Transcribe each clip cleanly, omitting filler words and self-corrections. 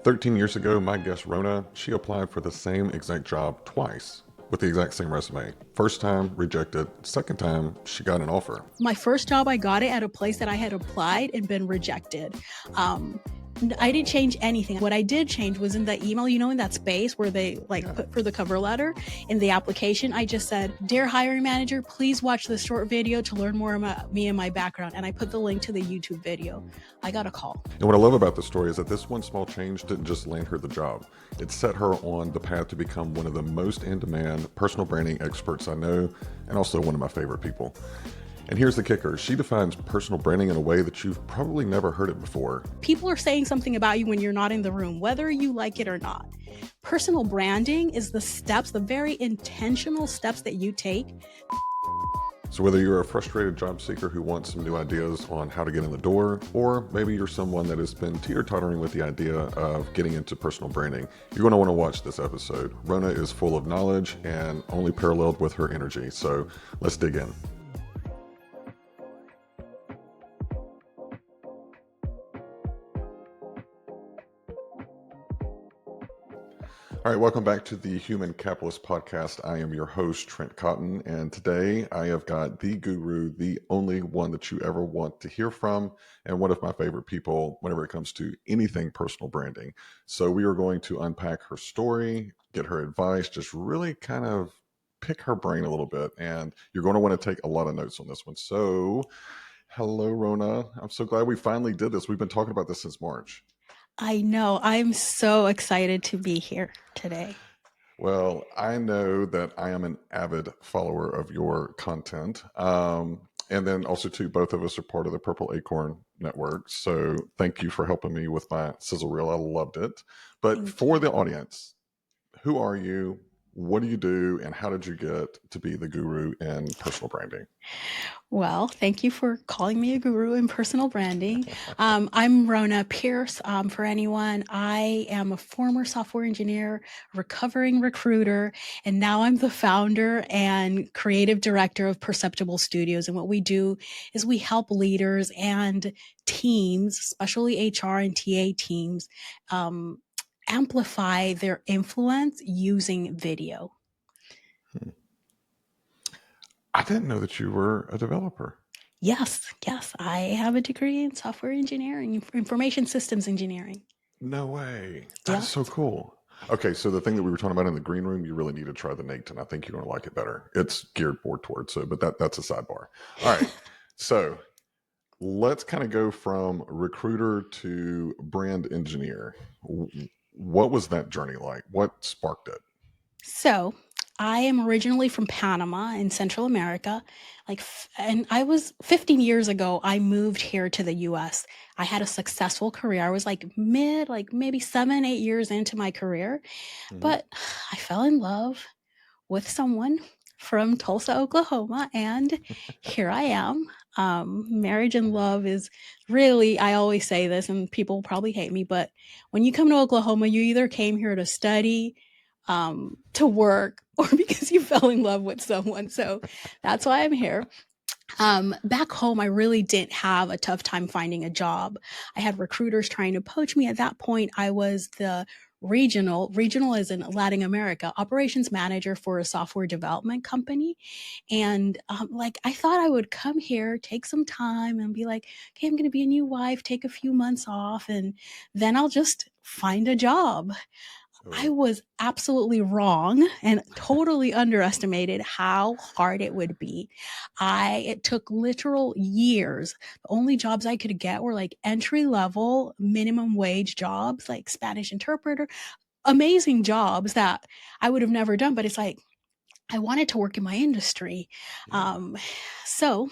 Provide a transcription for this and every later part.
13 years ago, my guest Rhona, she applied for the same exact job twice with the exact same resume. First time, rejected. Second time, she got an offer. My first job, I got it at a place that I had applied and been rejected. I didn't change anything. What I did change was in the email, in that space where they put for the cover letter in the application, I just said, "Dear hiring manager, please watch this short video to learn more about me and my background." And I put the link to the YouTube video. I got a call. And what I love about this story is that this one small change didn't just land her the job. It set her on the path to become one of the most in-demand personal branding experts I know, and also one of my favorite people. And here's the kicker. She defines personal branding in a way that you've probably never heard it before. People are saying something about you when you're not in the room, whether you like it or not. Personal branding is the steps, the very intentional steps that you take. So whether you're a frustrated job seeker who wants some new ideas on how to get in the door, or maybe you're someone that has been teeter-tottering with the idea of getting into personal branding, you're going to want to watch this episode. Rhona is full of knowledge and only paralleled with her energy. So let's dig in. All right, welcome back to the Human Capitalist Podcast. I am your host, Trent Cotton, and today I have got the guru, the only one that you ever want to hear from, and one of my favorite people whenever it comes to anything personal branding. So we are going to unpack her story, get her advice, just really kind of pick her brain a little bit, and you're going to want to take a lot of notes on this one. So, hello, Rhona. I'm so glad we finally did this. We've been talking about this since March. I know. I'm so excited to be here today. Well, I know that I am an avid follower of your content. And then also, too, both of us are part of the Purple Acorn Network. So thank you for helping me with my sizzle reel. I loved it. But for the audience, who are you? What do you do? And how did you get to be the guru in personal branding? Well, thank you for calling me a guru in personal branding. I'm Rhona Pierce. For anyone, I am a former software engineer, recovering recruiter, and now I'm the founder and creative director of Perceptible Studios. And what we do is we help leaders and teams, especially HR and TA teams, amplify their influence using video. I didn't know that you were a developer. Yes. I have a degree in software engineering, information systems engineering. No way. That's so cool. Okay, so the thing that we were talking about in the green room, you really need to try the Nate, and I think you're going to like it better. It's geared more towards it, but that's a sidebar. All right, so let's kind of go from recruiter to brand engineer. What was that journey like? What sparked it? So I am originally from Panama in Central America. And I was 15 years ago, I moved here to the US. I had a successful career. I was maybe 7, 8 years into my career, but I fell in love with someone from Tulsa, Oklahoma, and here I am. Marriage and love is really, I always say this, and people probably hate me, but when you come to Oklahoma, you either came here to study, to work, or because you fell in love with someone. So that's why I'm here. Back home, I really didn't have a tough time finding a job. I had recruiters trying to poach me. At that point, I was the regional is in Latin America, operations manager for a software development company. And I thought I would come here, take some time and be like, okay, I'm going to be a new wife, take a few months off, and then I'll just find a job. I was absolutely wrong and totally underestimated how hard it would be. It took literal years. The only jobs I could get were entry level minimum wage jobs, like Spanish interpreter, amazing jobs that I would have never done. But it's I wanted to work in my industry. So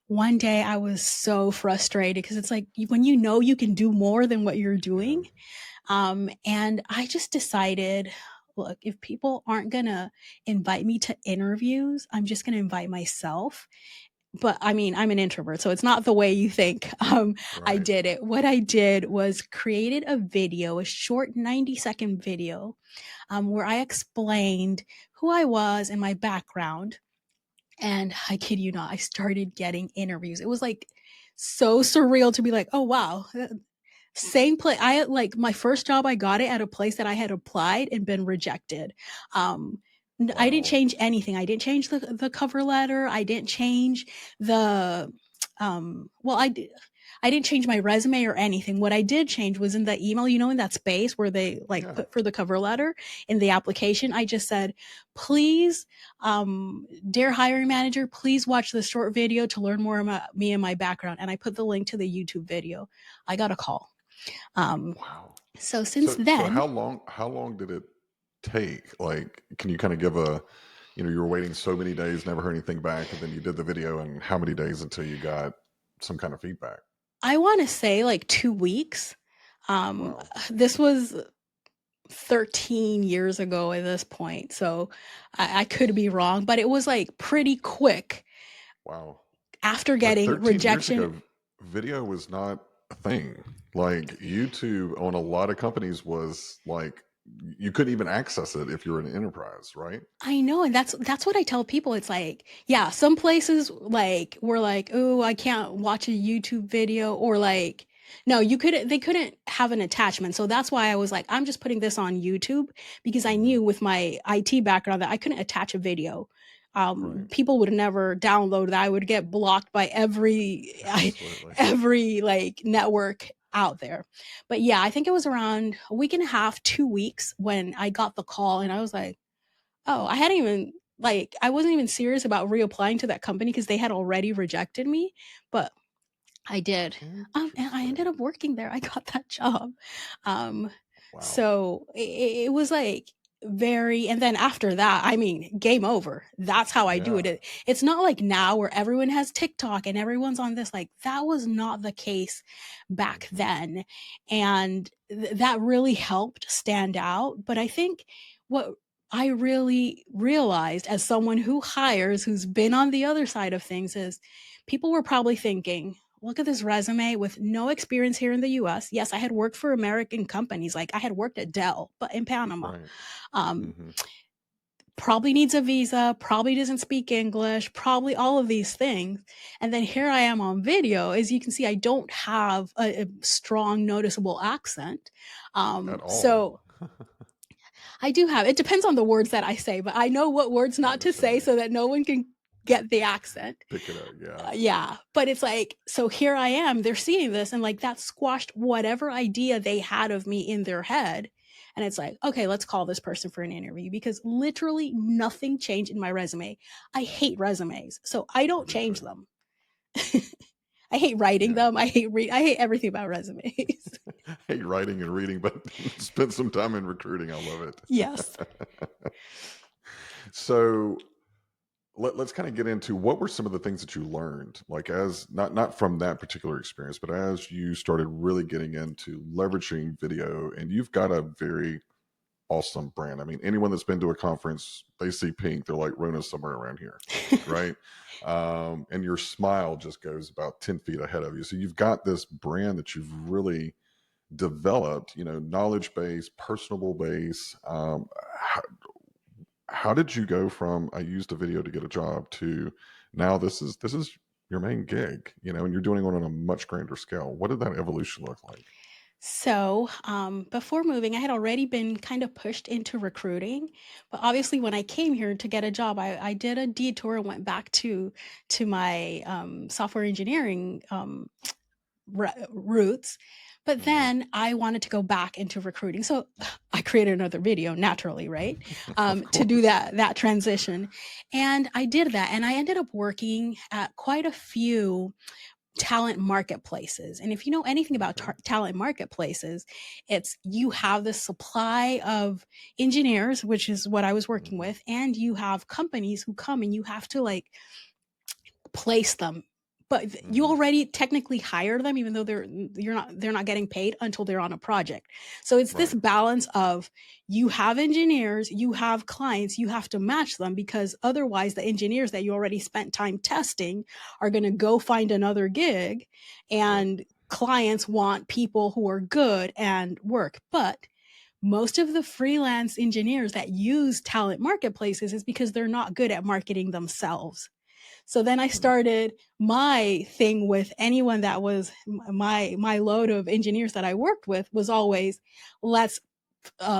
one day I was so frustrated because it's when you can do more than what you're doing. And I just decided, look, if people aren't going to invite me to interviews, I'm just going to invite myself. But I mean, I'm an introvert, so it's not the way you think. I did it. What I did was created a video, a short 90-second video, where I explained who I was and my background. And I kid you not, I started getting interviews. It was so surreal to be oh, wow, Same place. I like my first job, I got it at a place that I had applied and been rejected. Um, I didn't Wow. change anything. I didn't change the cover letter. I didn't change the well, I didn't change my resume or anything. What I did change was in the email, in that space where they like Yeah. put for the cover letter in the application, I just said, please, dear hiring manager, please watch this short video to learn more about me and my background. And I put the link to the YouTube video. I got a call. Um, Wow. so since So then, how long did it take? Like, can you kind of give a, you were waiting so many days, never heard anything back, and then you did the video, and how many days until you got some kind of feedback? I want to say like 2 weeks. Wow. This was 13 years ago at this point. So I could be wrong, but it was like pretty quick Wow. after But getting 13 years rejection. ago, video was not a thing. Like YouTube on a lot of companies was like you couldn't even access it if you're an enterprise, right? I know, and that's what I tell people. It's like, yeah, some places like were like, "Oh, I can't watch a YouTube video," or like, no, they couldn't have an attachment. So that's why I was like, I'm just putting this on YouTube because I Hmm. knew with my IT background that I couldn't attach a video. Right. People would never download that. I would get blocked by Absolutely. every like network out there. But yeah, I think it was around a week and a half, 2 weeks when I got the call, and I was like, oh, I hadn't even like I wasn't even serious about reapplying to that company because they had already rejected me, but I did. And I ended Interesting. up working there. I got that job. Um, Wow. so it was like very, and then after that, I mean, game over. That's how I do it. Yeah. It's not like now where everyone has TikTok and everyone's on this. Like that was not the case back Hmm. then. And that really helped stand out. But I think what I really realized as someone who hires, who's been on the other side of things, is people were probably thinking, look at this resume with no experience here in the US. Yes, I had worked for American companies, like I had worked at Dell, but in Panama. Right. Um, Hmm. Probably needs a visa, probably doesn't speak English, probably all of these things. And then here I am on video. As you can see, I don't have a strong, noticeable accent. At all. So I do have, it depends on the words that I say, but I know what words I not to say understand. so that no one can get the accent. Pick it up. Yeah. Yeah, but it's like, so here I am, they're seeing this, and like that squashed whatever idea they had of me in their head. And it's like, okay, let's call this person for an interview because literally nothing changed in my resume. I hate resumes, so I don't Me too. change them. I hate writing Yeah. them. I hate everything about resumes. Hate writing and reading, but spend some time in recruiting. I love Yes. it. So let's kind of get into what were some of the things that you learned, like as not from that particular experience, but as you started really getting into leveraging video, and you've got a very awesome brand. I mean, anyone that's been to a conference, they see pink, they're like, Rona's somewhere around here, right? And your smile just goes about 10 feet ahead of you. So you've got this brand that you've really developed, knowledge base, personable base. How did you go from I used a video to get a job to now this is your main gig, and you're doing it on a much grander scale? What did that evolution look like? So, before moving, I had already been kind of pushed into recruiting, but obviously, when I came here to get a job, I did a detour and went back to my software engineering roots. But Hmm. then I wanted to go back into recruiting, so I created another video naturally, right, Of to do course. that transition, and I did that, and I ended up working at quite a few talent marketplaces. And if you know anything about Okay. talent marketplaces, it's you have the supply of engineers, which is what I was working Hmm. with, and you have companies who come and you have to like place them. But you Hmm. already technically hire them, even though they're not getting paid until they're on a project. So it's this Right. balance of you have engineers, you have clients, you have to match them because otherwise the engineers that you already spent time testing are going to go find another gig, Right. and clients want people who are good and work. But most of the freelance engineers that use talent marketplaces is because they're not good at marketing themselves. So then I Hmm. started my thing with anyone that was my load of engineers that I worked with was always, let's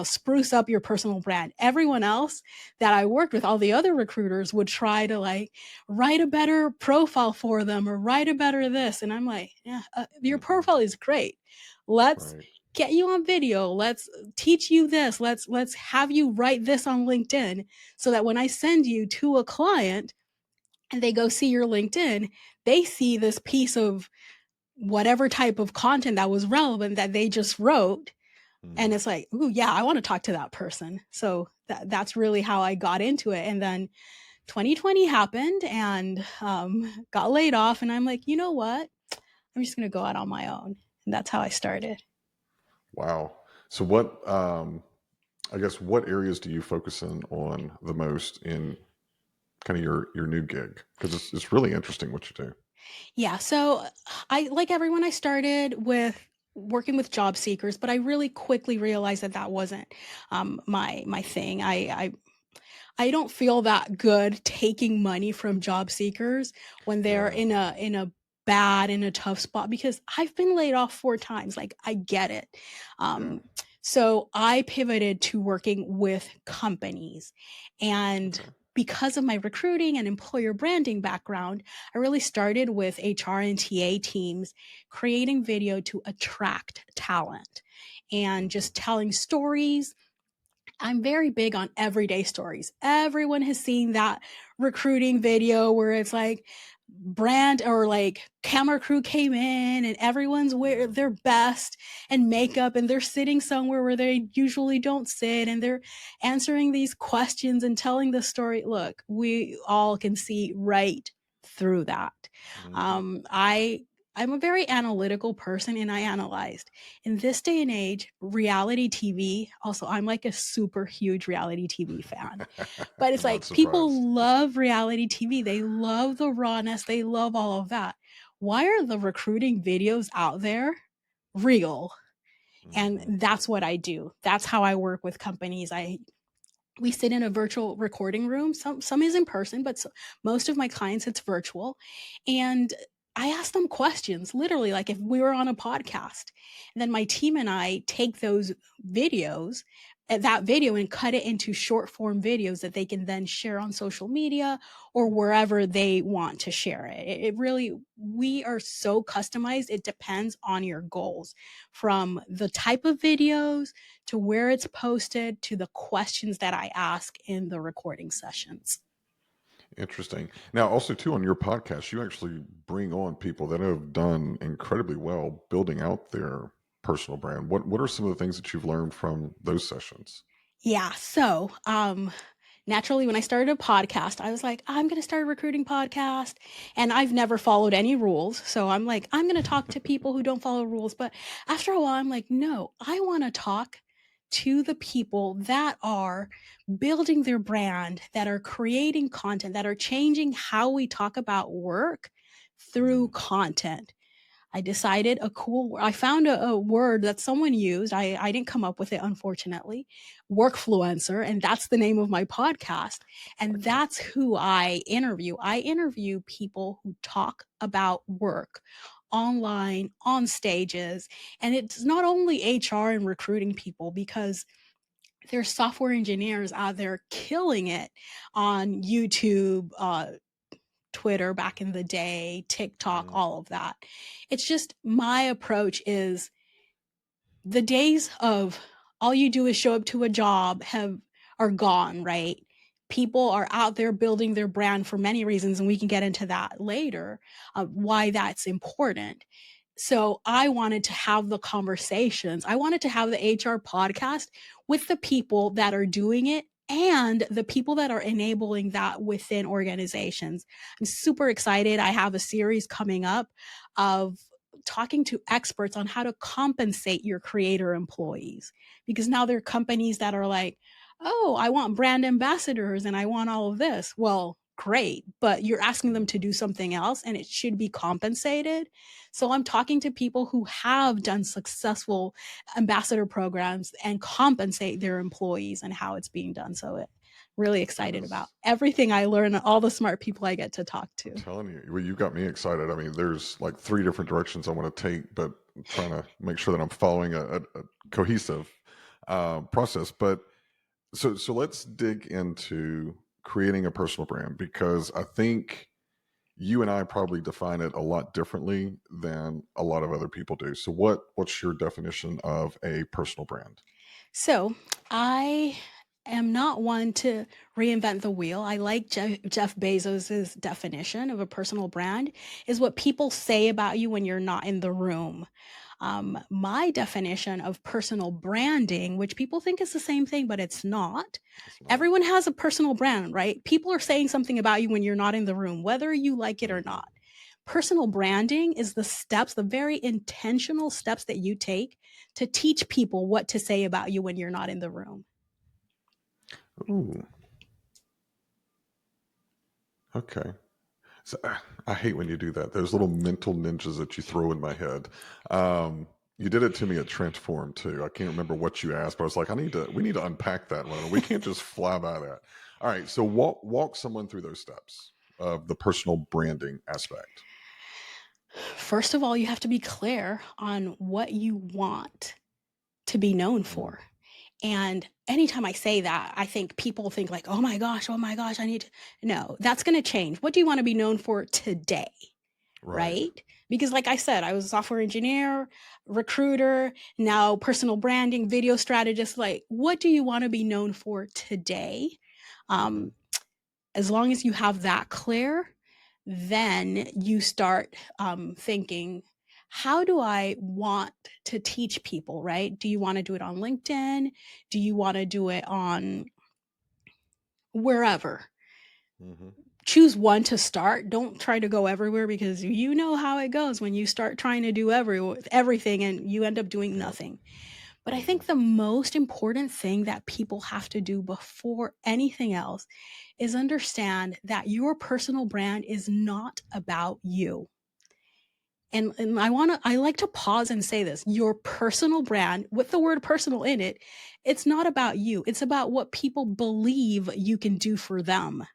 spruce up your personal brand. Everyone else that I worked with, all the other recruiters would try to like write a better profile for them or write a better this. And I'm like, yeah, your Hmm. profile is great. Let's Right. get you on video. Let's teach you this. Let's have you write this on LinkedIn so that when I send you to a client and they go see your LinkedIn, they see this piece of whatever type of content that was relevant that they just wrote, and Hmm. it's like, ooh, yeah, I want to talk to that person. So that's really how I got into it. And then 2020 happened and got laid off. And I'm like, you know what? I'm just going to go out on my own. And that's how I started. Wow. So what I guess what areas do you focus in on the most in kind of your new gig? Because it's really interesting what you do. Yeah. So I, like everyone, I started with working with job seekers, but I really quickly realized that that wasn't my thing. I don't feel that good taking money from job seekers when they're Yeah. in a bad, in a tough spot, because I've been laid off 4 times. Like, I get it. Yeah. Um, so I pivoted to working with companies. And Okay. because of my recruiting and employer branding background, I really started with HR and TA teams creating video to attract talent and Hmm. just telling stories. I'm very big on everyday stories. Everyone has seen that recruiting video where it's like brand or like camera crew came in and everyone's wear Yeah. their best and makeup and they're sitting somewhere where they usually don't sit and they're answering these questions and telling the story. Look, we all can see right through that. Hmm. I'm a very analytical person and I analyzed in this day and age, reality TV. Also, I'm like a super huge reality TV fan, but it's I'm not like surprised. people love reality TV. They love the rawness. They love all of that. Why are the recruiting videos out there real? And Hmm. that's what I do. That's how I work with companies. We sit in a virtual recording room. Some is in person, but most of my clients it's virtual, and I ask them questions, literally like if we were on a podcast. And then my team and I take those videos, that video, and cut it into short form videos that they can then share on social media or wherever they want to share it. It really, we are so customized. It depends on your goals, from the type of videos to where it's posted to the questions that I ask in the recording sessions. Interesting. Now, also too, on your podcast, you actually bring on people that have done incredibly well building out their personal brand. What are some of the things that you've learned from those sessions? Yeah. So, naturally, when I started a podcast, I was like, I'm going to start a recruiting podcast. And I've never followed any rules. So I'm like, I'm going to talk to people who don't follow rules. But after a while, I'm like, no, I want to talk to the people that are building their brand, that are creating content, that are changing how we talk about work through Mhm. content. I decided I found a word that someone used. I didn't come up with it, unfortunately. Workfluencer. And that's the name of my podcast. And Okay. that's who I interview. I interview people who talk about work online, on stages. And it's not only HR and recruiting people, because there's software engineers out there killing it on YouTube, Twitter back in the day, TikTok, Mhm. all of that. It's just my approach is the days of all you do is show up to a job have are gone, right? People are out there building their brand for many reasons, and we can get into that later, why that's important. So I wanted to have the conversations. I wanted to have the HR podcast with the people that are doing it and the people that are enabling that within organizations. I'm super excited. I have a series coming up of talking to experts on how to compensate your creator employees, because now there are companies that are like, oh, I want brand ambassadors and I want all of this. Well, great, but you're asking them to Mhm. do something else and it should be compensated. So I'm talking to people who have done successful ambassador programs and compensate their employees and how it's being done. So really That excited about is, everything I learn, all the smart people I get to talk I'm to. telling you, well, you got me excited. I mean, there's like three different directions I want to take, but I'm trying to make sure that I'm following a cohesive process. But so let's dig into creating a personal brand because I think you and I probably define it a lot differently than a lot of other people do. So what's your definition of a personal brand? So I am not one to reinvent the wheel. I like Jeff Bezos's definition of a personal brand is what people say about you when you're not in the room. My definition of personal branding, which people think is the same thing, but it's not. It's not. Everyone has a personal brand, right? People are saying something about you when you're not in the room, whether you like it or Hmm. not. Personal branding is the steps, the very intentional steps that you take to teach people what to say about you when you're not in the room. Ooh, okay. So, I hate when you do that. Those little mental ninjas that you throw in my head. You did it to me at Transform too. I can't remember what you asked, but I was like, we need to unpack that one. We can't just fly by that. All right. So walk someone through those steps of the personal branding aspect. First of all, you have to be clear on what you want to be known Mm, for. And anytime I say that, I think people think like, oh my gosh, I need to. No, that's going to change. What do you want to be known for today? right. Right? Because, like I said, I was a software engineer, recruiter, now personal branding, video strategist. Like, what do you want to be known for today? Hmm. Um, as long as you have that clear, then you start thinking, how do I want to teach people, right? Do you want to do it on LinkedIn? Do you want to do it on wherever? Hmm. Choose one to start. Don't try to go everywhere because you know how it goes when you start trying to do everything and you end up doing Yep. nothing. But I Hmm. think the most important thing that people have to do before anything else is understand that your personal brand is not about you. And I like to pause and say this. Your personal brand with the word personal in it, it's not about you. It's about what people believe you can do for them.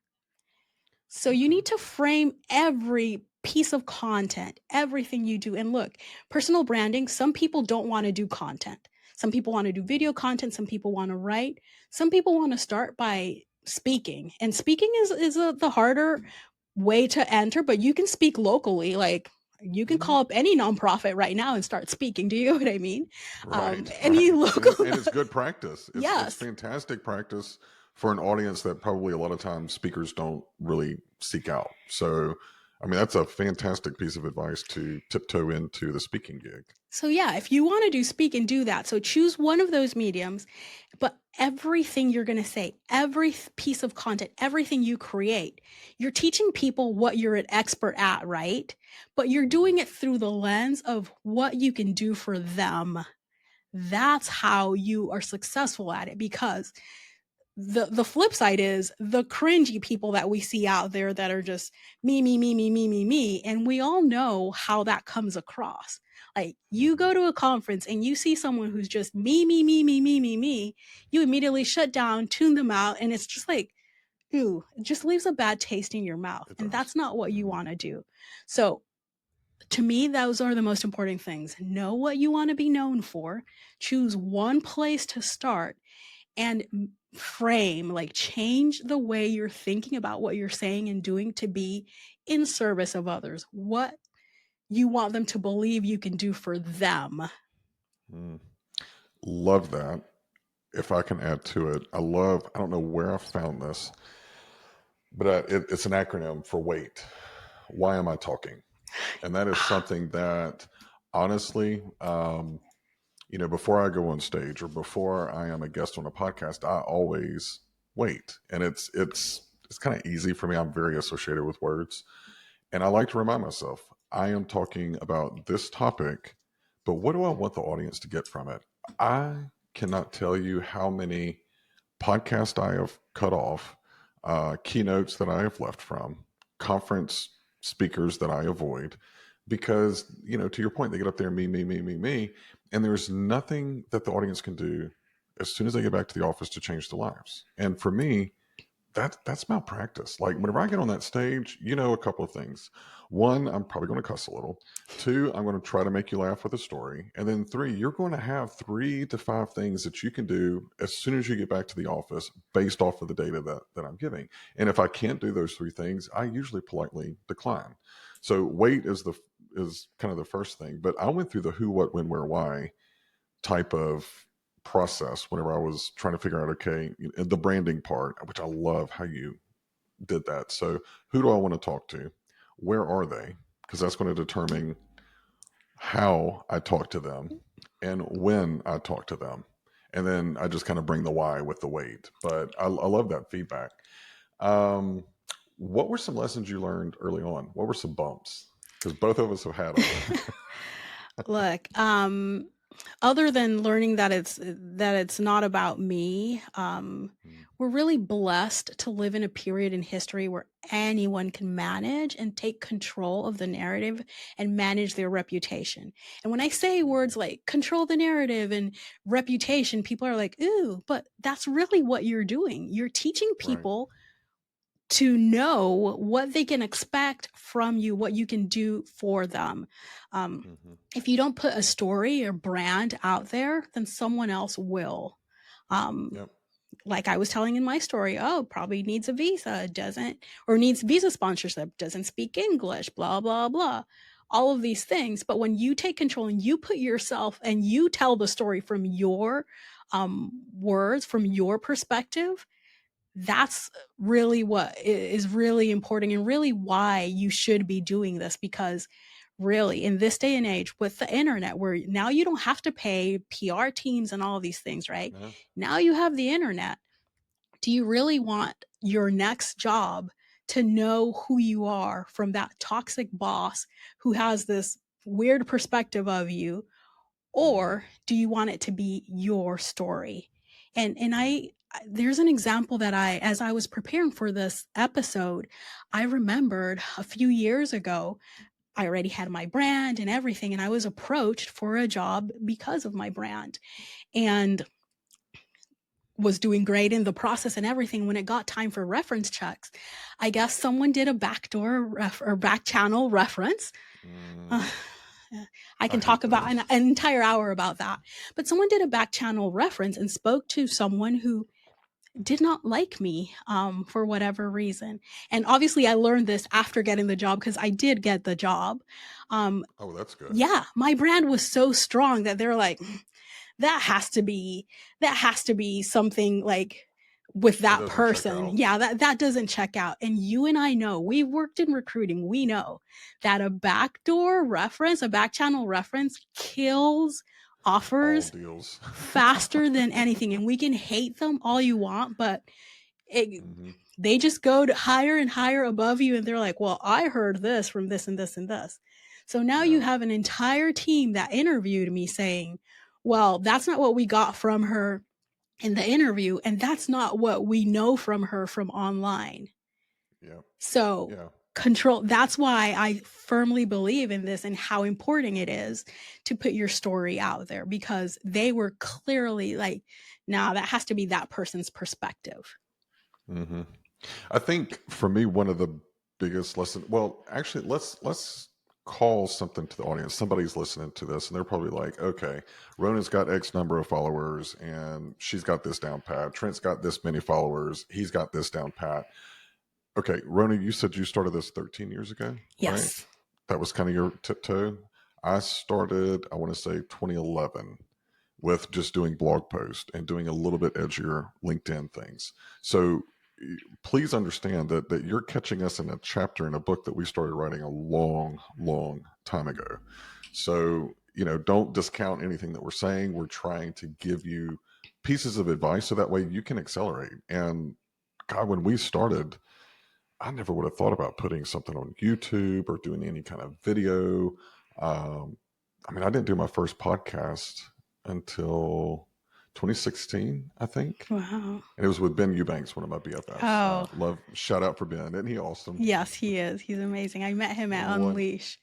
So you Okay. need to frame every piece of content, everything you do. And look, personal branding, some people don't want to do content. Some people want to do video content. Some people want to write. Some people want to start by speaking. And speaking is the harder way to enter, but you can speak locally. Like you can Mhm. call up any nonprofit right now and start speaking. Do you know what I mean? Right, Any right. local, And it's good practice. It's yes. fantastic practice for an audience that probably a lot of times speakers don't really seek out. So, I mean, that's a fantastic piece of advice to tiptoe into the speaking gig. So yeah, if you want to do speak and do that, so choose one of those mediums, but everything you're going to say, every piece of content, everything you create, you're teaching people what you're an expert at, right? But you're Mhm. doing it through the lens of what you can do for them. That's how you are successful at it because the flip side is the cringy people that we see out there that are just me, and we all know how that comes across. Like you Mhm. go to a conference and you see someone who's just me, you immediately shut down, tune them out, and it's just like, ooh, it just leaves a bad taste in your mouth, It and does. that's not what you Mhm. want to do. So to me, those are the most important things. Know what you want to be known for, choose one place to start, and frame, like change the way you're thinking about what you're saying and doing to be in service of others. What you want them to believe you can do for them. Mm. Love that. If I can add to it, I don't know where I found this, but it's an acronym for WAIT. Why am I talking? And that is something that honestly, before I go on stage or before I am a guest on a podcast, I always wait. And it's kind of easy for me. I'm very associated with words. And I like to remind myself, I am talking about this topic, but what do I want the audience to get from it? I cannot tell you how many podcasts I have cut off, keynotes that I have left from, conference speakers that I avoid, because to your point, they get up there, me, and there's nothing that the audience can do as soon as they get back to the office to change their lives. And for me, that's malpractice. Like whenever I get on that stage, a couple of things. One, I'm probably going to cuss a little. Two, I'm going to try to make you laugh with a story. And then three, you're going to have 3 to 5 things that you can do as soon as you get back to the office based off of the data that I'm giving. And if I can't do those 3 things, I usually politely decline. So wait is kind of the first thing. But I went through the who, what, when, where, why type of process whenever I was trying to figure out, okay, the branding part, which I love how you did that. So, who do I want to talk to? Where are they? Because that's going to determine how I talk to them and when I talk to them. And then I just kind of bring the why with the weight. But I love that feedback. Um, what were some lessons you learned early on? What were some bumps? Because both of us have had them. Look, other than learning that it's not about me, we're really blessed to live in a period in history where anyone can manage and take control of the narrative and manage their reputation. And when I say words like control the narrative and reputation, people are like, ooh, but that's really what you're doing. You're teaching Right. people to know what they can expect from you, what you can do for them. Um, Mm-hmm. if you don't put a story or brand out there, then someone else will. Um, Yep. like I was telling in my story, oh, probably needs a visa, doesn't, or needs visa sponsorship, doesn't speak English, blah, blah, blah. All of these things. But when you take control and you put yourself and you tell the story from your words, from your perspective, that's really what is really important and really why you should be doing this. Because really in this day and age with the internet, where now you don't have to pay PR teams and all these things, right? Yeah. Now you have the internet. Do you really want your next job to know who you are from that toxic boss who has this weird perspective of you? Mm-hmm. Or do you want it to be your story? And I there's an example that as I was preparing for this episode, I remembered a few years ago, I already had my brand and everything, and I was approached for a job because of my brand and was doing great in the process and everything. When it got time for reference checks, I guess someone did a or back channel reference. Mm, uh, I I can hate talk about those. an entire hour about that. But someone did a back channel reference and spoke to someone who did not like me for whatever reason. And obviously, I learned this after getting the job because I did get the job. Um, Oh, that's good. yeah, my brand was so strong that they're like, that has to be something like with That that doesn't check person. out. Yeah, that doesn't check out. And you and I know, we've worked in recruiting, we know that a backdoor reference, a back channel reference kills All offers deals. faster than anything. And we can hate them all you want, but it, Hmm. they just go to higher and higher above you, and they're like, well, I heard this from this and this and this. So now you Yeah. have an entire team that interviewed me saying, well, that's not what we got from her in the interview, and that's not what we know from her from online. Yeah. So Yeah. control, that's why I firmly believe in this and how important it is to put your story out there, because they were clearly like, nah, that has to be that person's perspective. Hmm. I think for me, one of the biggest lessons. Well, actually, let's call something to the audience. Somebody's listening to this, and they're probably like, "Okay, Rona's got X number of followers, and she's got this down pat. Trent's got this many followers. He's got this down pat." Okay, Rona, you said you started this 13 years ago, right? Yes. That was kind of your tiptoe. I started, I want to say 2011 with just doing blog posts and doing a little bit edgier LinkedIn things. So please understand that you're catching us in a chapter in a book that we started writing a long, long time ago. So, don't discount anything that we're saying. We're trying to give you pieces of advice so that way you can accelerate. And God, when we started, I never would have thought about putting something on YouTube or doing any kind of video. Um, I mean, I didn't do my first podcast until 2016, I think. Wow. And it was with Ben Eubanks, one of my BFFs. Oh, Love, shout out for Ben. Isn't he awesome? yes, he is. He's amazing. I met him at One, Unleash.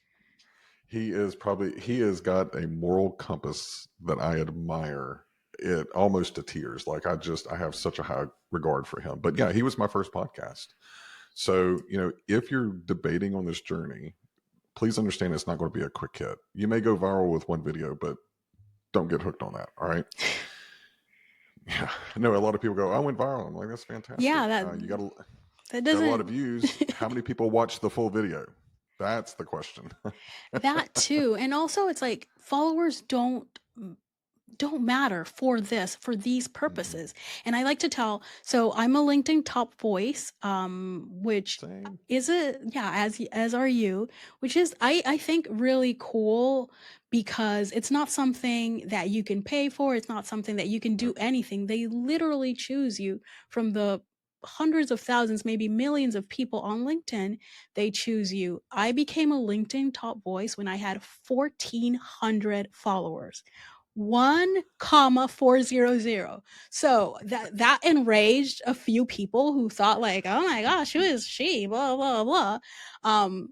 he has got a moral compass that I admire it almost to tears. Like I have such a high regard for him. But yeah, he was my first podcast. So, if you're debating on this journey, please understand it's not going to be a quick hit. You may go viral with one video, but don't get hooked on that. All right. Yeah. I know a lot of people go, I went viral. I'm like, that's fantastic. Yeah, You that got a lot of doesn't views. How many people watch the full video? That's the question. that too. And also it's like followers don't matter for these Mhm. purposes. And I like to tell, so I'm a LinkedIn top voice, which Same. is as are you, which is I think really cool, because it's not something that you can pay for. It's not something that you can do Nope. anything. They literally choose you from the hundreds of thousands, maybe millions of people on LinkedIn. They choose you. I became a LinkedIn top voice when I had 1,400 followers. 1,400. So that enraged a few people who thought like, oh my gosh, who is she? Blah blah blah. Um,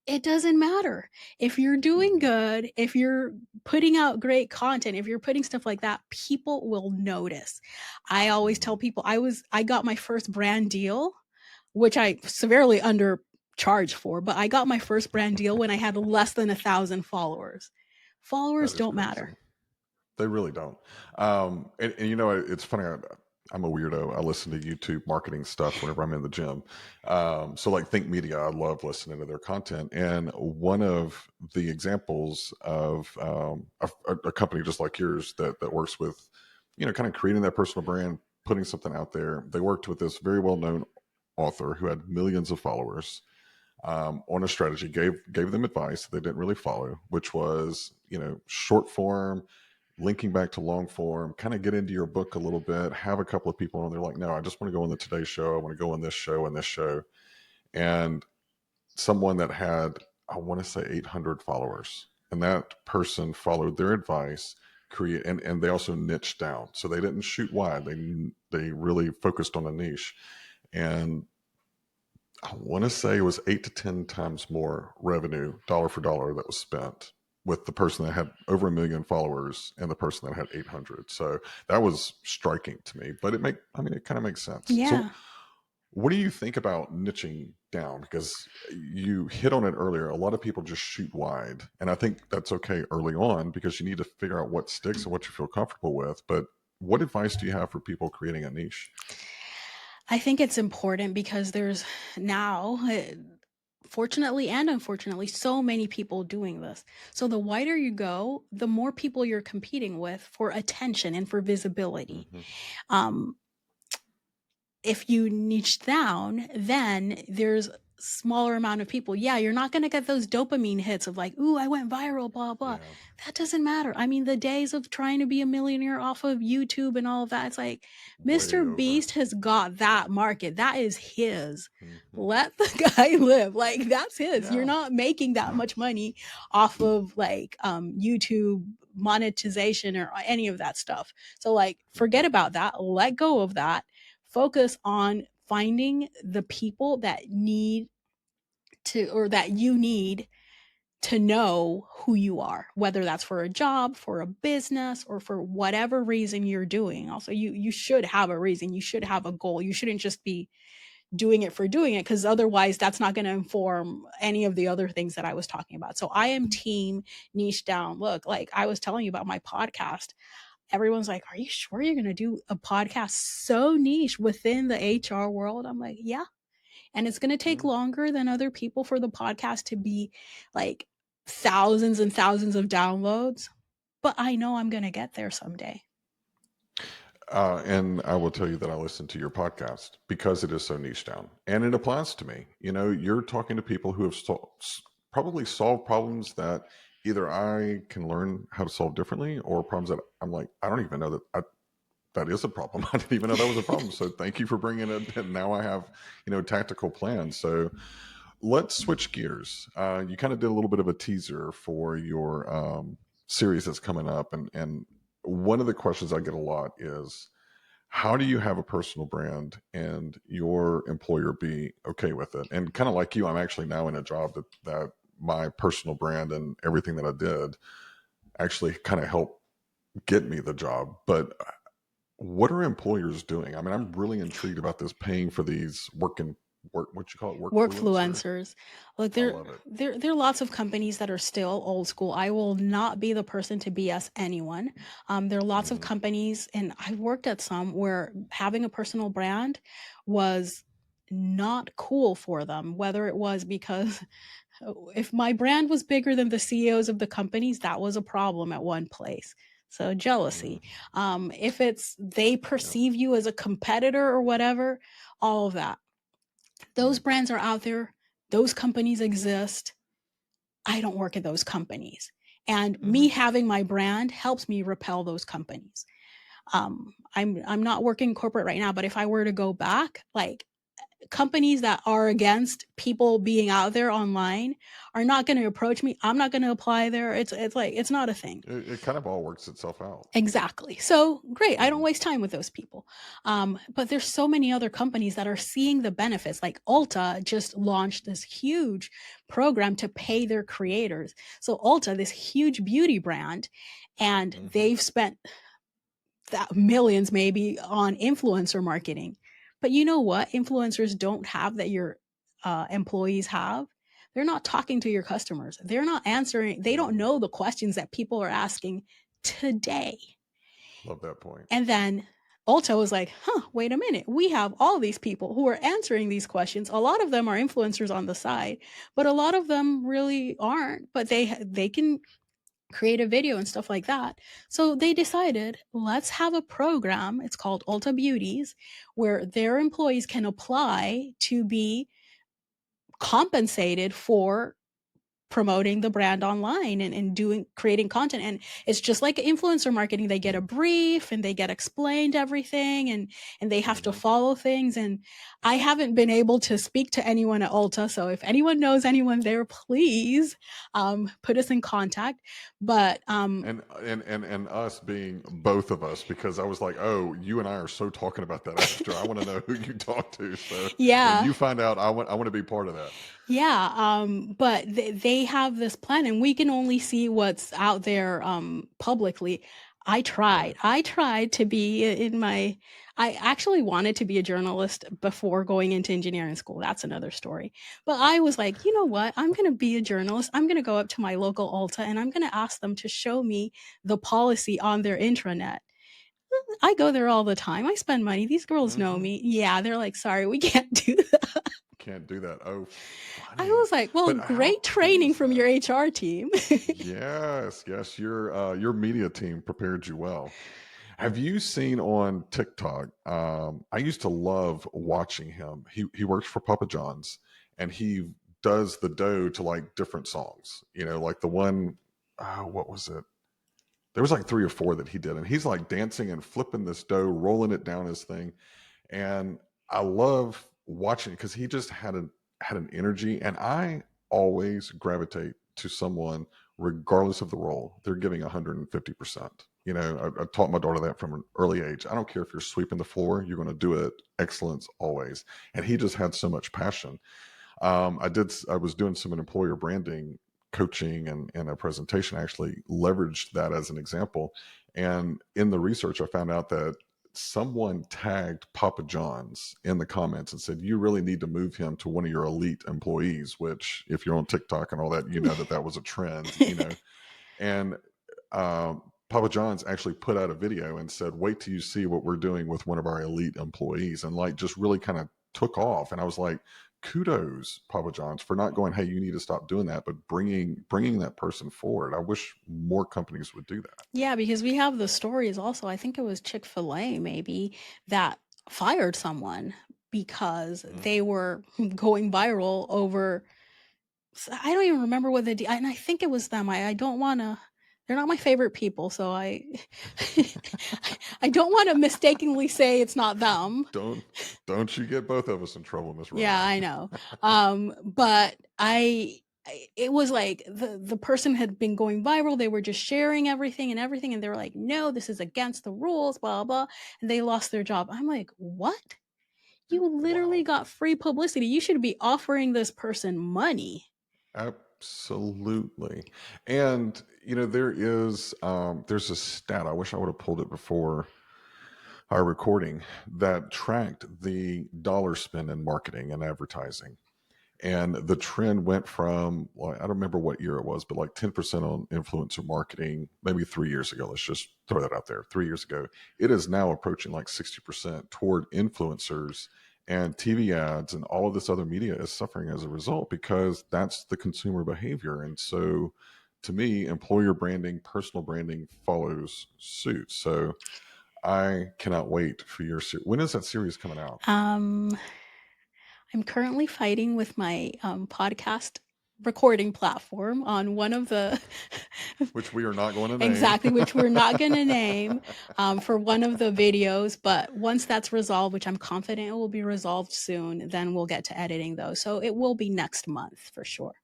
it doesn't matter if you're doing Mhm. good, if you're putting out great content, if you're putting stuff like that, people will notice. I always tell Mhm. people I got my first brand deal, which I severely undercharged for, but I got my first brand deal when I had less than 1,000 followers. Followers That is don't matter. crazy. They really don't. And it's funny. I'm a weirdo. I listen to YouTube marketing stuff whenever I'm in the gym. So like Think Media, I love listening to their content. And one of the examples of a company just like yours that works with, kind of creating that personal brand, putting something out there. They worked with this very well known author who had millions of followers, on a strategy, gave them advice they didn't really follow, which was, short form, linking back to long form, kind of get into your book a little bit, have a couple of people, and they're like, no, I just want to go on the Today Show. I want to go on this show and this show. And someone that had, I want to say 800 followers, and that person followed their advice, and they also niched down. So they didn't shoot wide. They really focused on a niche. And I want to say it was 8 to 10 times more revenue, dollar for dollar, that was spent with the person that had over 1 million followers and the person that had 800. So that was striking to me. But it kind of makes sense. So, Yeah. what do you think about niching down? Because you hit on it earlier. A lot of people just shoot wide, and I think that's okay early on because you need to figure out what sticks and what you feel comfortable with. But what advice do you have for people creating a niche? I think it's important because there's now, fortunately and unfortunately, so many people doing this. So the wider you go, the more people you're competing with for attention and for visibility. Hmm. Um, if you niche down, then there's smaller amount of people. Yeah, you're not going to get those dopamine hits of like, ooh, I went viral, blah blah. Yeah, That doesn't matter. I mean, the days of trying to be a millionaire off of YouTube and all of that, it's like way Mr. over. Beast has got that market. That is his. Hmm. Let the guy live. Like that's his. You're Yeah. not making that much money off of like YouTube monetization or any of that stuff. So like forget Hmm. about that. Let go of that, focus on finding the people that need to, or that you need to know who you are, whether that's for a job, for a business, or for whatever reason you're doing. Also, you should have a reason, you should have a goal. You shouldn't just be doing it for doing it, because otherwise that's not going to inform any of the other things that I was talking about. So I am team niche down. Look, like I was telling you about my podcast, everyone's like, are you sure you're going to do a podcast so niche within the HR world? I'm like, yeah. And it's going to take Hmm. longer than other people for the podcast to be like thousands and thousands of downloads. But I know I'm going to get there someday. And I will tell you that I listen to your podcast because it is so niche down, and it applies to me. You're talking to people who have probably solved problems that either I can learn how to solve differently, or problems that I'm like, I don't even know that is a problem. I didn't even know that was a problem. So thank you for bringing it. And now I have, tactical plans. So let's switch gears. You kind of did a little bit of a teaser for your series that's coming up, and one of the questions I get a lot is, how do you have a personal brand and your employer be okay with it? And kind of like you, I'm actually now in a job that my personal brand and everything that I did actually kind of helped get me the job. But what are employers doing? I mean, I'm really intrigued about this paying for these what you call it, workfluencer. Workfluencers. Look, I there love it. there there are lots of companies that are still old school. I will not be the person to BS anyone. There are lots of Hmm. companies, and I worked at some where having a personal brand was not cool for them, whether it was because if my brand was bigger than the CEOs of the companies, that was a problem at one place. So Mm, jealousy. If it's they yeah. perceive you as a competitor or whatever, all of that. Those Mm, brands are out there. Those companies exist. I don't work at those companies. And hmm. me having my brand helps me repel those companies. I'm not working corporate right now, but if I were to go back, like companies that are against people being out there online are not going to approach me. I'm not going to apply there. It's like it's not a thing. It kind of all works itself out. Exactly. So great. I don't Hmm. waste time with those people. But there's so many other companies that are seeing the benefits. Like Ulta just launched this huge program to pay their creators. So Ulta, this huge beauty brand, and Hmm. they've spent millions maybe on influencer marketing. But you know what? Influencers don't have that your employees have. They're not talking to your customers. They're not answering. They don't Mm, know the questions that people are asking today. love that point. And then Ulta was like, wait a minute. We have all these people who are answering these questions. A lot of them are influencers on the side, but a lot of them really aren't, but they can create a video and stuff like that. So they decided, let's have a program. It's called Ulta Beauties, where their employees can apply to be compensated for promoting the brand online and doing creating content. And it's just like influencer marketing. They get a brief and they get explained everything, and they have to Hmm. follow things. And I haven't been able to speak to anyone at Ulta, so if anyone knows anyone there, please put us in contact. But And us being both of us, because I was like, oh, you and I are so talking about that extra. I want to know who you talk to. So when yeah, you find out, I want to be part of that. Yeah, but they have this plan, and we can only see what's out there publicly. Right. I tried to be in my. I actually wanted to be a journalist before going into engineering school. That's another story. But I was like, you know what? I'm going to be a journalist. I'm going to go up to my local Ulta and I'm going to ask them to show me the policy on their intranet. I go there all the time. I spend money. These girls know Hmm. me. Yeah, they're like, sorry, we can't do that. Can't do that. Oh, I funny. was like, well, But how great cool training is from your that? HR team. Yes, yes, your media team prepared you well. Have you seen on TikTok? I used to love watching him. He works for Papa John's, and he does the dough to like different songs. You know, like the one, what was it? There was like three or four that he did, and he's like dancing and flipping this dough, rolling it down his thing, and I love watching it because he just had an energy, and I always gravitate to someone regardless of the role. They're giving 150%. You know, I taught my daughter that from an early age. I don't care if you're sweeping the floor, you're going to do it excellence always. And he just had so much passion. I was doing some employer branding coaching and a presentation. I actually leveraged that as an example. And in the research, I found out that someone tagged Papa John's in the comments and said, you really need to move him to one of your elite employees, which if you're on TikTok and all that, you know that was a trend, and Papa John's actually put out a video and said, wait till you see what we're doing with one of our elite employees, and like just really kind of took off. And I was like, kudos, Papa John's, for not going, hey, you need to stop doing that, but bringing that person forward. I wish more companies would do that. Yeah, because we have the stories also. I think it was Chick-fil-A maybe that fired someone because Mm. they were going viral over. I don't even remember what and I think it was them. I don't want to. They're not my favorite people, so I I don't want to mistakenly say it's not them. don't don't you get both of us in trouble, Miss Yeah, Rona. I know. But it was like the person had been going viral. They were just sharing everything, and they were like, "No, this is against the rules, blah blah," and they lost their job. I'm like, "What? You literally Wow. got free publicity. You should be offering this person money." Absolutely. And there's a stat. I wish I would have pulled it before our recording that tracked the dollar spent in marketing and advertising. And the trend went from, well, I don't remember what year it was, but like 10% on influencer marketing, maybe 3 years ago. Let's just throw that out there. 3 years ago, it is now approaching like 60% toward influencers, and TV ads and all of this other media is suffering as a result because that's the consumer behavior. And so to me, employer branding, personal branding follows suit. So I cannot wait for your series. When is that series coming out? Um, I'm currently fighting with my podcast recording platform on one of the Which we are not going to name. exactly, which we're not going to name, for one of the videos. But once that's resolved, which I'm confident it will be resolved soon, then we'll get to editing those. So it will be next month for sure.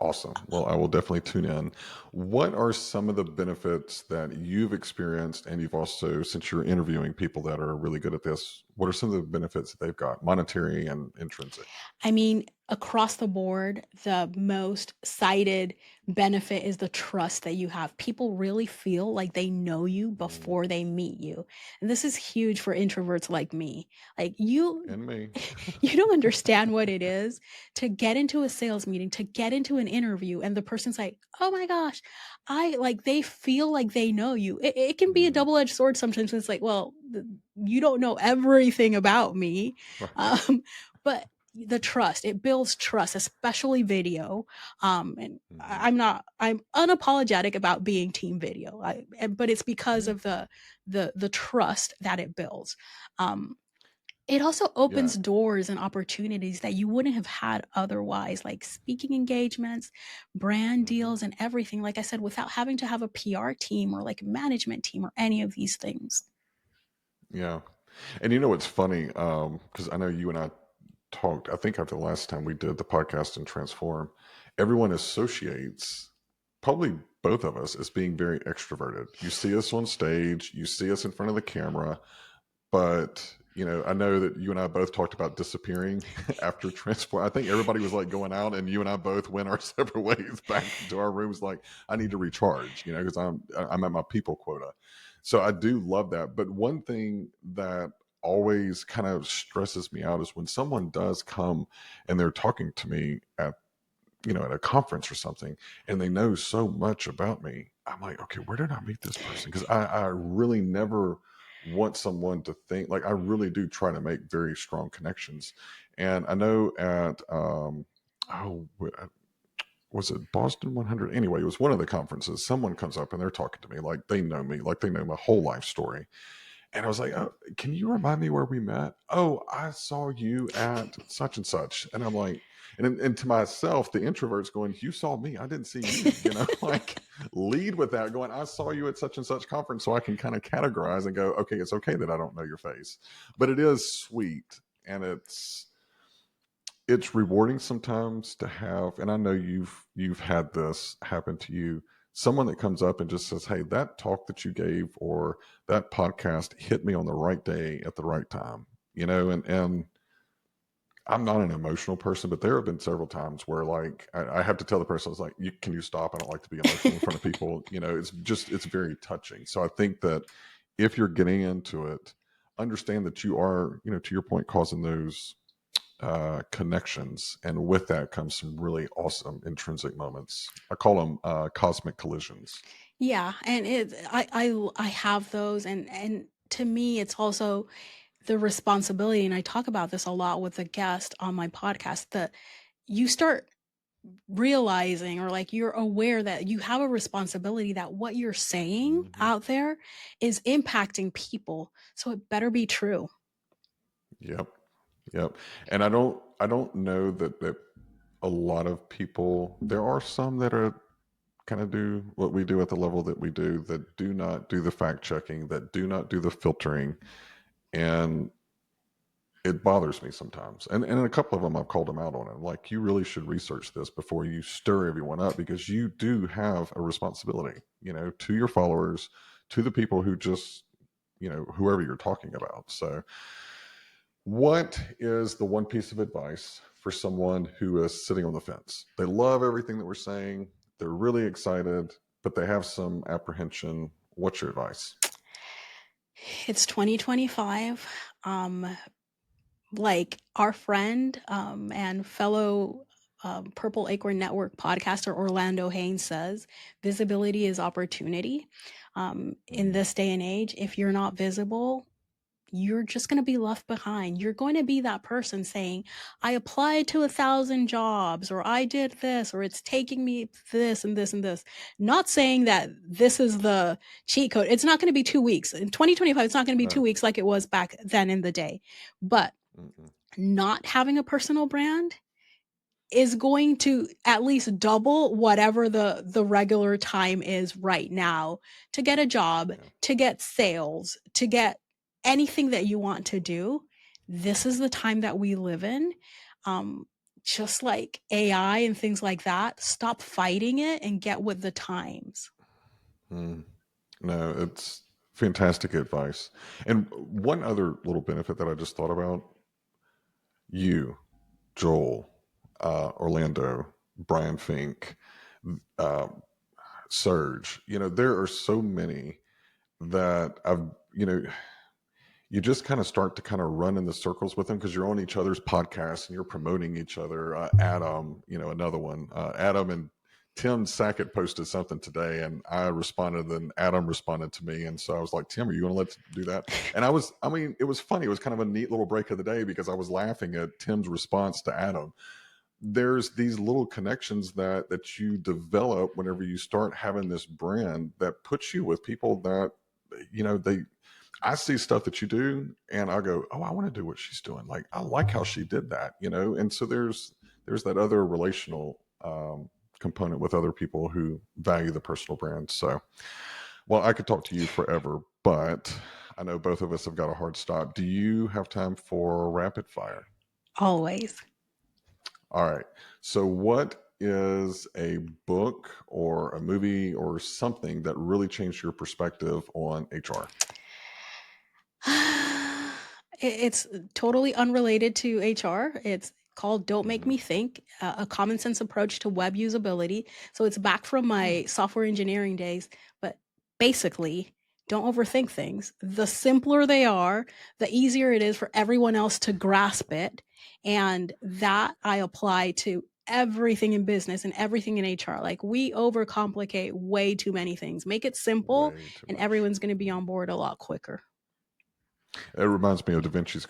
Awesome. Well, I will definitely tune in. What are some of the benefits that you've experienced? And you've also, since you're interviewing people that are really good at this, what are some of the benefits that they've got, monetary and intrinsic? I mean, across the board, the most cited benefit is the trust that you have. People really feel like they know you Mm, before they meet you. And this is huge for introverts like me. Like you and me. you don't understand what it is to get into a sales meeting, to get into an interview, and the person's like, oh my gosh, I like, they feel like they know you. It can be a Hmm. double-edged sword sometimes. It's like, well, you don't know everything about me. Right. But the trust, it builds trust, especially video. And Hmm. I'm unapologetic about being team video, but it's because Yeah. of the trust that it builds. um, it also Yeah. opens doors and opportunities that you wouldn't have had otherwise, like speaking engagements, brand Hmm. deals, and everything, like I said, without having to have a PR team or like a management team or any of these things. Yeah. And you know what's funny? Because I know you and I talked, I think after the last time we did the podcast and Transform, everyone associates probably both of us as being very extroverted. You see us on stage, you see us in front of the camera, but I know that you and I both talked about disappearing after Transform. I think everybody was like going out, and you and I both went our separate ways back to our rooms. Like, I need to recharge, because I'm at my people quota. So I do love that. But one thing that always kind of stresses me out is when someone does come and they're talking to me at a conference or something, and they know so much about me. I'm like, okay, where did I meet this person? Because I really never want someone to think, like, I really do try to make very strong connections. And I know at oh was it Boston 100? Anyway, it was one of the conferences. Someone comes up and they're talking to me like they know me, like they know my whole life story. And I was like, oh, can you remind me where we met? Oh, I saw you at such and such. And I'm like, and to myself, the introvert's going, you saw me. I didn't see you, like lead with that going, I saw you at such and such conference. So I can kind of categorize and go, okay, it's okay that I don't know your face, but it is sweet. And it's rewarding sometimes to have, and I know you've had this happen to you, someone that comes up and just says, hey, that talk that you gave or that podcast hit me on the right day at the right time. And I'm not an emotional person, but there have been several times where, like, I have to tell the person, I was like, can you stop? I don't like to be emotional in front of people. It's very touching. So I think that if you're getting into it, understand that you are, to your point, causing those connections, and with that comes some really awesome intrinsic moments. I call them cosmic collisions. Yeah, and I have those, and to me, it's also the responsibility, and I talk about this a lot with a guest on my podcast, that you start realizing, or like you're aware that you have a responsibility, that what you're saying Hmm. out there is impacting people, so it better be true. Yep, yep. And I don't know that a lot of people. There are some that are kind of do what we do at the level that we do, that do not do the fact checking, that do not do the filtering, and it bothers me sometimes. And a couple of them I've called them out on it. Like, you really should research this before you stir everyone up, because you do have a responsibility, to your followers, to the people who just, whoever you're talking about. So what is the one piece of advice for for someone who is sitting on the fence? They love everything that we're saying, they're really excited, but they have some apprehension. What's your advice? It's 2025. Like our friend and fellow Purple Acorn Network podcaster Orlando Haynes says, visibility is opportunity. In Mm, this day and age, if you're not visible, you're just going to be left behind. You're going to be that person saying, I applied to 1,000 jobs, or I did this, or it's taking me this and this and this. Not saying that this is the cheat code. It's not going to be 2 weeks. In 2025, it's not going to be 2 no. weeks like it was back then in the day. But Mm-mm. not having a personal brand is going to at least double whatever the regular time is right now to get a job, Yeah. to get sales, to get anything that you want to do. This is the time that we live in. Um, just like AI and things like that, stop fighting it and get with the times. Mm. No, it's fantastic advice. And one other little benefit that I just thought about, you, Joel, Orlando, Brian Fink, uh, Serge, there are so many that you just kind of start to kind of run in the circles with them because you're on each other's podcasts and you're promoting each other. Adam, another one, Adam and Tim Sackett posted something today, and I responded, and Adam responded to me, and so I was like, Tim, are you going to let's do that? And it was funny. It was kind of a neat little break of the day because I was laughing at Tim's response to Adam. There's these little connections that you develop whenever you start having this brand that puts you with people that they I see stuff that you do and I go, oh, I want to do what she's doing. Like, I like how she did that, And so there's that other relational component with other people who value the personal brand. So, well, I could talk to you forever, but I know both of us have got a hard stop. Do you have time for rapid fire? Always. All right. So, what is a book or a movie or something that really changed your perspective on HR? It's totally unrelated to HR. It's called Don't Make Mm-hmm. Me Think, a common sense approach to web usability. So it's back from my software engineering days, but basically, don't overthink things. The simpler they are, the easier it is for everyone else to grasp it. And that I apply to everything in business and everything in HR. Like, we overcomplicate way too many things. Make it simple, Way too and much. everyone's going to be on board a lot quicker. It reminds me of Da Vinci's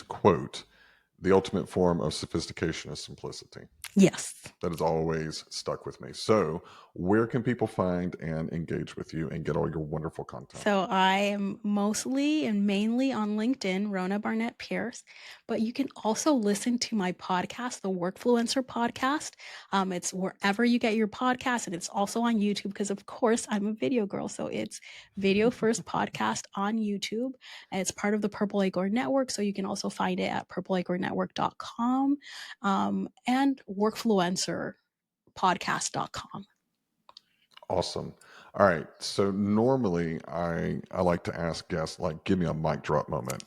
quote: "The ultimate form of sophistication is simplicity." Yes. That has always stuck with me. So, where can people find and engage with you and get all your wonderful content? So I am mostly and mainly on LinkedIn, Rhona Pierce, but you can also listen to my podcast, the Workfluencer podcast. It's wherever you get your podcast, and it's also on YouTube because, of course, I'm a video girl. So it's Video First Podcast on YouTube. And it's part of the Purple Acorn Network. So you can also find it at purpleacornnetwork.com and workfluencerpodcast.com. Awesome. All right. So normally I like to ask guests, like, give me a mic drop moment.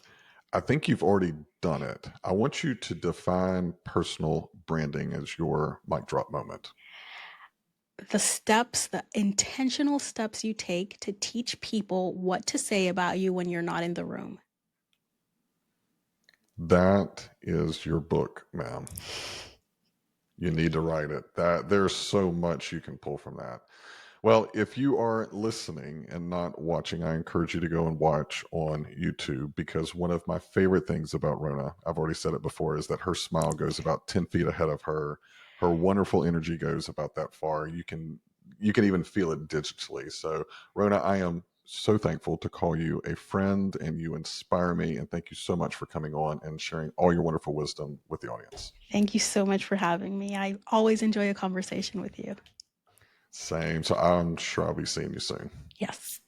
I think you've already done it. I want you to define personal branding as your mic drop moment. The steps, the intentional steps you take to teach people what to say about you when you're not in the room. That is your book, ma'am. You need to write it. That there's so much you can pull from that. Well, if you are listening and not watching, I encourage you to go and watch on YouTube because one of my favorite things about Rhona, I've already said it before, is that her smile goes about 10 feet ahead of her. Her wonderful energy goes about that far. You can even feel it digitally. So, Rhona, I am so thankful to call you a friend and you inspire me. And thank you so much for coming on and sharing all your wonderful wisdom with the audience. Thank you so much for having me. I always enjoy a conversation with you. Same. So I'm sure I'll be seeing you soon. Yes.